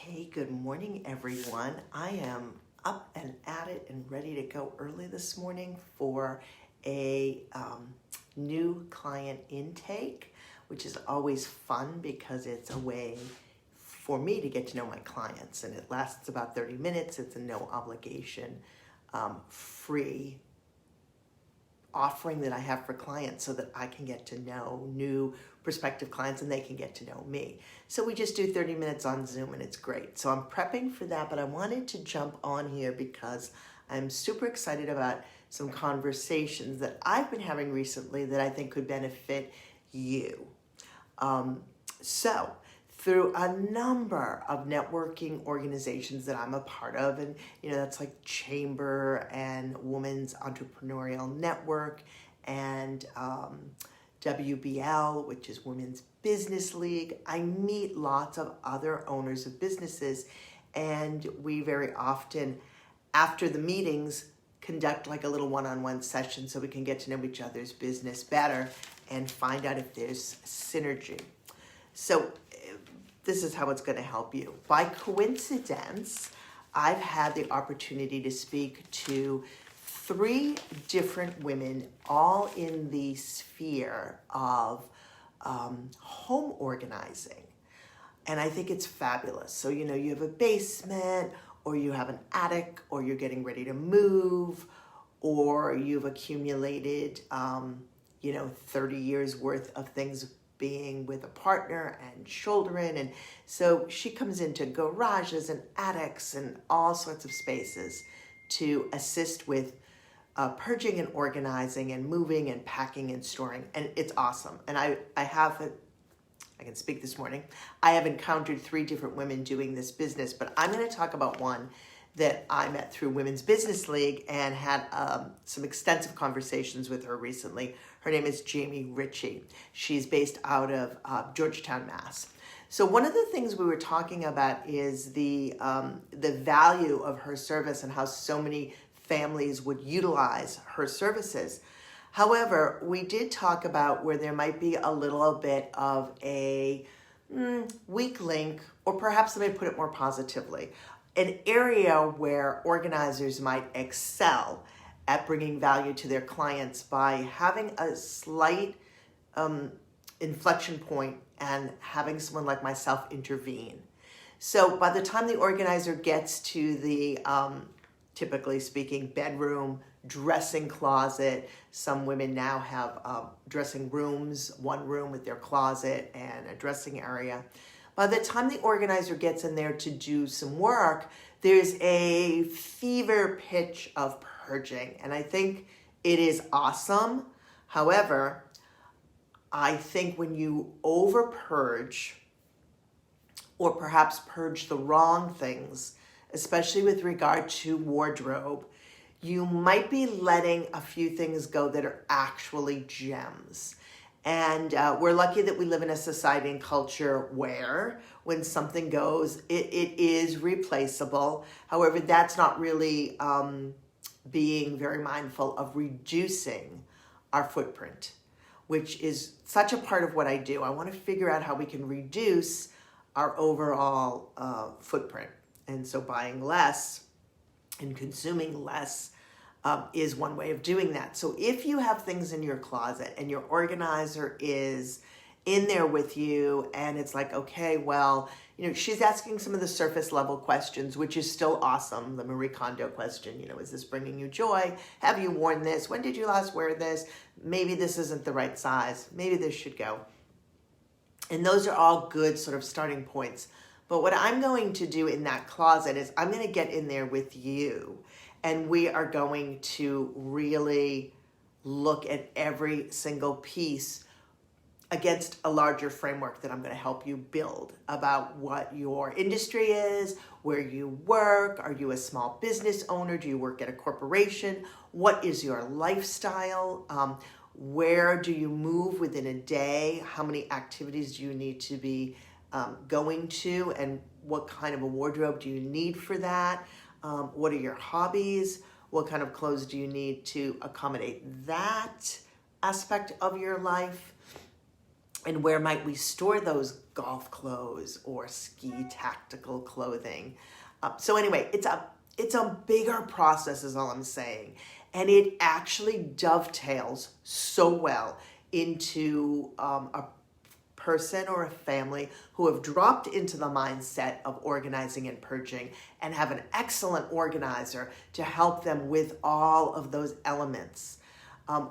Hey, good morning, everyone. I am up and at it and ready to go early this morning for a new client intake, which is always fun because it's a way for me to get to know my clients, and it lasts about 30 minutes. It's a no obligation, free offering that I have for clients so that I can get to know new prospective clients and they can get to know me. So we just do 30 minutes on Zoom and it's great. So I'm prepping for that, but I wanted to jump on here because I'm super excited about some conversations that I've been having recently that I think could benefit you. So through a number of networking organizations that I'm a part of, and that's like Chamber and Women's Entrepreneurial Network and WBL, which is Women's Business League. I meet lots of other owners of businesses, and we very often, after the meetings, conduct like a little one-on-one session so we can get to know each other's business better and find out if there's synergy. So this is how it's going to help you. By coincidence, I've had the opportunity to speak to 3 different women, all in the sphere of home organizing. And I think it's fabulous. So, you have a basement, or you have an attic, or you're getting ready to move, or you've accumulated, 30 years worth of things being with a partner and children. And so she comes into garages and attics and all sorts of spaces to assist with purging and organizing and moving and packing and storing. And it's awesome. And I can speak this morning. I have encountered 3 different women doing this business, but I'm going to talk about one that I met through Women's Business League and had some extensive conversations with her recently. Her name is Jamie Ritchie. She's based out of Georgetown, Mass. So one of the things we were talking about is the value of her service and how so many families would utilize her services. However, we did talk about where there might be a little bit of a weak link, or perhaps let me put it more positively, an area where organizers might excel at bringing value to their clients by having a slight inflection point and having someone like myself intervene. So by the time the organizer gets to the, typically speaking, bedroom, dressing closet, some women now have dressing rooms, one room with their closet and a dressing area. By the time the organizer gets in there to do some work, there's a fever pitch of purging. And I think it is awesome. However, I think when you over purge, or perhaps purge the wrong things, especially with regard to wardrobe, you might be letting a few things go that are actually gems. And we're lucky that we live in a society and culture where when something goes, it is replaceable. However, that's not really being very mindful of reducing our footprint, which is such a part of what I do. I want to figure out how we can reduce our overall footprint. And so buying less and consuming less is one way of doing that. So if you have things in your closet and your organizer is in there with you and it's like, okay, well, she's asking some of the surface level questions, which is still awesome. The Marie Kondo question, is this bringing you joy? Have you worn this? When did you last wear this? Maybe this isn't the right size. Maybe this should go. And those are all good sort of starting points. But what I'm going to do in that closet is I'm going to get in there with you, and we are going to really look at every single piece against a larger framework that I'm going to help you build about what your industry is, where you work. Are you a small business owner? Do you work at a corporation? What is your lifestyle? Where do you move within a day? How many activities do you need to be going to, and what kind of a wardrobe do you need for that? What are your hobbies? What kind of clothes do you need to accommodate that aspect of your life? And where might we store those golf clothes or ski tactical clothing? So anyway, it's a bigger process is all I'm saying. And it actually dovetails so well into a person or a family who have dropped into the mindset of organizing and purging and have an excellent organizer to help them with all of those elements.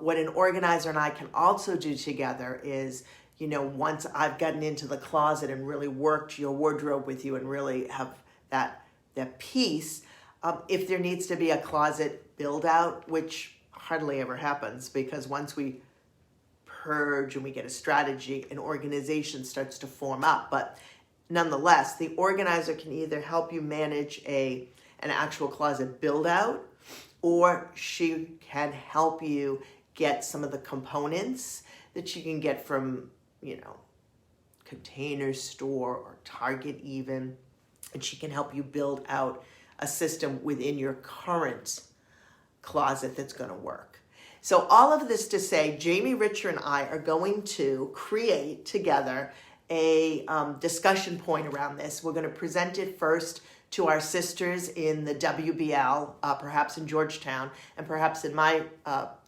What an organizer and I can also do together is, once I've gotten into the closet and really worked your wardrobe with you and really have that piece, if there needs to be a closet build out, which hardly ever happens because once we purge and we get a strategy, an organization starts to form up. But nonetheless, the organizer can either help you manage an actual closet build out, or she can help you get some of the components that you can get from, Container Store or Target even, and she can help you build out a system within your current closet that's going to work. So all of this to say, Jamie, Richer, and I are going to create together a discussion point around this. We're going to present it first to our sisters in the WBL, perhaps in Georgetown, and perhaps in my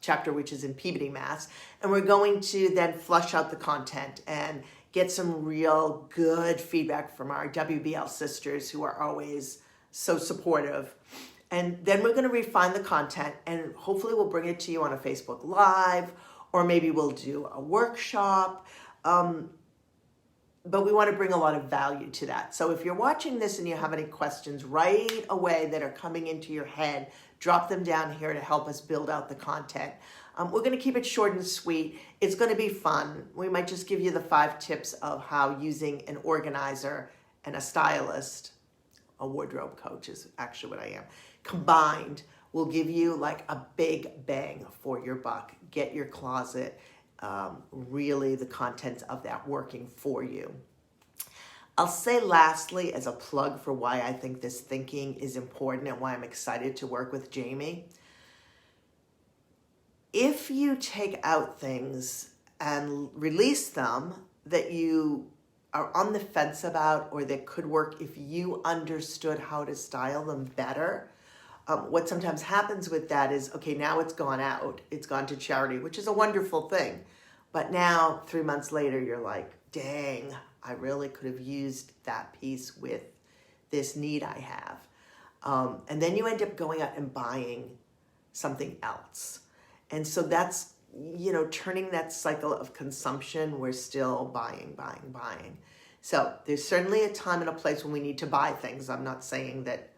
chapter, which is in Peabody, Mass. And we're going to then flush out the content and get some real good feedback from our WBL sisters who are always so supportive. And then we're going to refine the content and hopefully we'll bring it to you on a Facebook Live, or maybe we'll do a workshop. But we want to bring a lot of value to that. So if you're watching this and you have any questions right away that are coming into your head, drop them down here to help us build out the content. We're going to keep it short and sweet. It's going to be fun. We might just give you the 5 tips of how using an organizer and a stylist, a wardrobe coach is actually what I am, combined will give you like a big bang for your buck. Get your closet, really the contents of that working for you. I'll say lastly, as a plug for why I think this thinking is important and why I'm excited to work with Jamie, if you take out things and release them that you are on the fence about or that could work if you understood how to style them better, what sometimes happens with that is, okay, now it's gone out, it's gone to charity, which is a wonderful thing. But now 3 months later, you're like, dang, I really could have used that piece with this need I have. And then you end up going out and buying something else. And so that's, turning that cycle of consumption, we're still buying. So there's certainly a time and a place when we need to buy things. I'm not saying that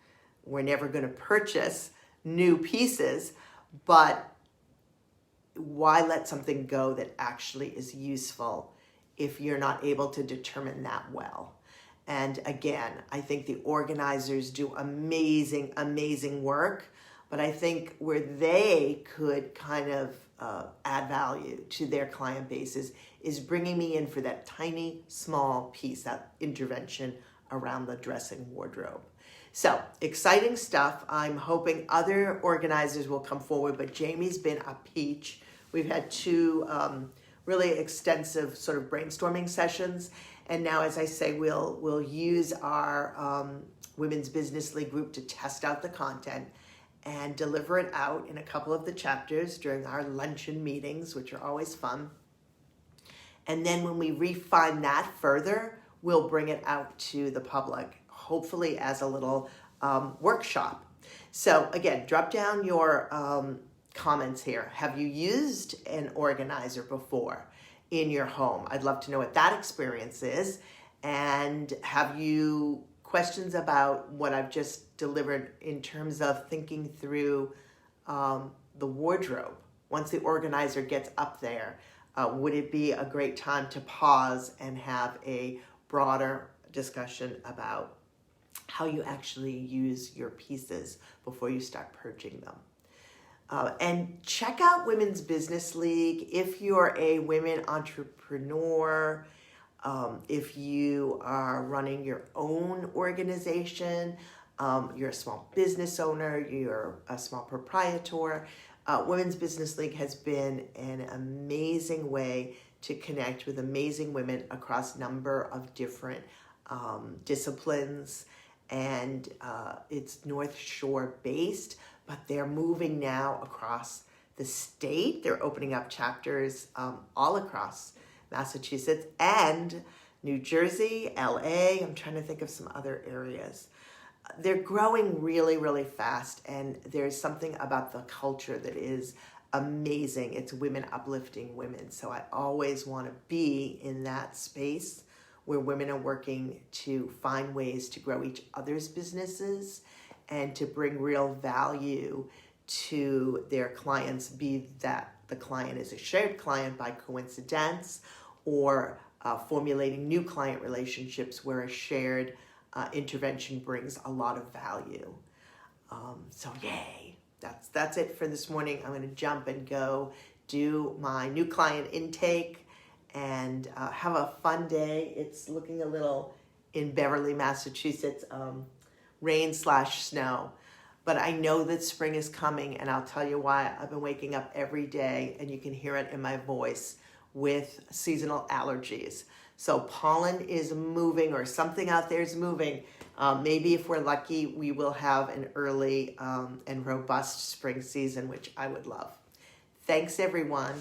we're never going to purchase new pieces, but why let something go that actually is useful if you're not able to determine that well? And again, I think the organizers do amazing, amazing work, but I think where they could kind of add value to their client bases is bringing me in for that tiny, small piece, that intervention around the dressing wardrobe. So exciting stuff. I'm hoping other organizers will come forward, but Jamie's been a peach. We've had 2 really extensive sort of brainstorming sessions. And now, as I say, we'll use our Women's Business League group to test out the content and deliver it out in a couple of the chapters during our luncheon meetings, which are always fun. And then when we refine that further, we'll bring it out to the public, hopefully as a little workshop. So again, drop down your comments here. Have you used an organizer before in your home? I'd love to know what that experience is. And have you questions about what I've just delivered in terms of thinking through the wardrobe? Once the organizer gets up there, would it be a great time to pause and have a broader discussion about how you actually use your pieces before you start purging them? And check out Women's Business League if you're a women entrepreneur, if you are running your own organization, you're a small business owner, you're a small proprietor. Women's Business League has been an amazing way to connect with amazing women across a number of different disciplines. And it's North Shore based, but they're moving now across the state. They're opening up chapters all across Massachusetts and New Jersey, LA. I'm trying to think of some other areas. They're growing really, really fast, and there's something about the culture that is amazing. It's women uplifting women. So I always want to be in that space where women are working to find ways to grow each other's businesses and to bring real value to their clients, be that the client is a shared client by coincidence, or formulating new client relationships where a shared intervention brings a lot of value. So yay, that's it for this morning. I'm going to jump and go do my new client intake and have a fun day. It's looking a little, in Beverly, Massachusetts, rain/snow. But I know that spring is coming, and I'll tell you why. I've been waking up every day, and you can hear it in my voice, with seasonal allergies. So pollen is moving, or something out there is moving. Maybe if we're lucky, we will have an early and robust spring season, which I would love. Thanks, everyone.